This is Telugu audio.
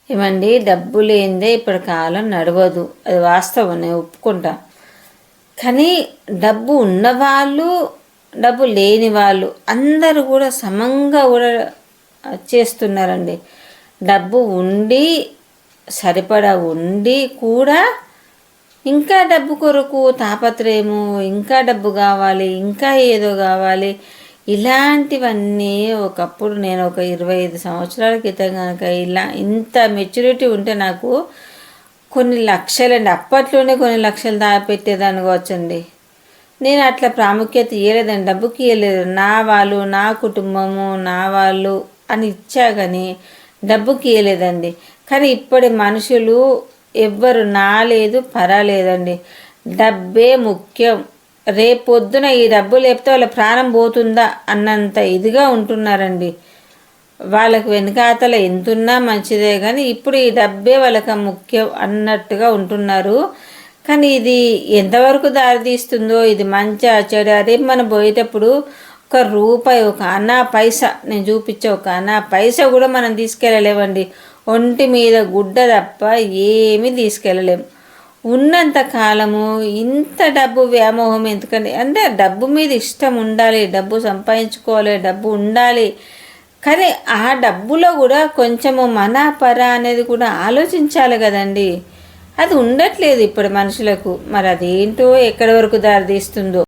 ఏమండి, డబ్బు లేనిదే ఇప్పుడు కాలం నడవదు, అది వాస్తవం, నేను ఒప్పుకుంటా. కానీ డబ్బు ఉన్నవాళ్ళు, డబ్బు లేని వాళ్ళు అందరూ కూడా సమంగా కూడా చేస్తున్నారండి. డబ్బు ఉండి, సరిపడా ఉండి కూడా ఇంకా డబ్బు కొరకు తాపత్రయము, ఇంకా డబ్బు కావాలి, ఇంకా ఏదో కావాలి, ఇలాంటివన్నీ. ఒకప్పుడు నేను ఒక 25 సంవత్సరాల క్రితం కనుక ఇంత మెచ్యూరిటీ ఉంటే నాకు కొన్ని లక్షలండి, అప్పట్లోనే కొన్ని లక్షలు దాపెట్టేదాన్ని కావచ్చండి. నేను అట్లా ప్రాముఖ్యత ఇవ్వలేదండి, డబ్బుకి ఇవ్వలేదు. నా వాళ్ళు, నా కుటుంబము, నా వాళ్ళు అని ఇచ్చా కానీ డబ్బుకి ఇవ్వలేదండి. కానీ ఇప్పటి మనుషులు ఎవ్వరు నా లేదు పరాలేదండి, డబ్బే ముఖ్యం. రేపొద్దున ఈ డబ్బు లేకపోతే వాళ్ళ ప్రాణం పోతుందా అన్నంత ఇదిగా ఉంటున్నారండి. వాళ్ళకి వెనకాతల ఎంతున్నా మంచిదే, కానీ ఇప్పుడు ఈ డబ్బే వాళ్ళకి ముఖ్యం అన్నట్టుగా ఉంటున్నారు. కానీ ఇది ఎంతవరకు దారితీస్తుందో, ఇది మంచి చెడు. అదే మనం పోయేటప్పుడు ఒక రూపాయి, ఒక అనా పైసా, నేను చూపించే ఒక అనా పైసా కూడా మనం తీసుకెళ్ళలేమండి. ఒంటి మీద గుడ్డ తప్ప ఏమీ తీసుకెళ్ళలేము. ఉన్నంత కాలము ఇంత డబ్బు వ్యామోహం ఎందుకండి? అంటే డబ్బు మీద ఇష్టం ఉండాలి, డబ్బు సంపాదించుకోవాలి, డబ్బు ఉండాలి. కానీ ఆ డబ్బులో కూడా కొంచెము మన పర అనేది కూడా ఆలోచించాలి కదండి. అది ఉండట్లేదు ఇప్పుడు మనుషులకు. మరి అదేంటో ఎక్కడి వరకు దారితీస్తుందో.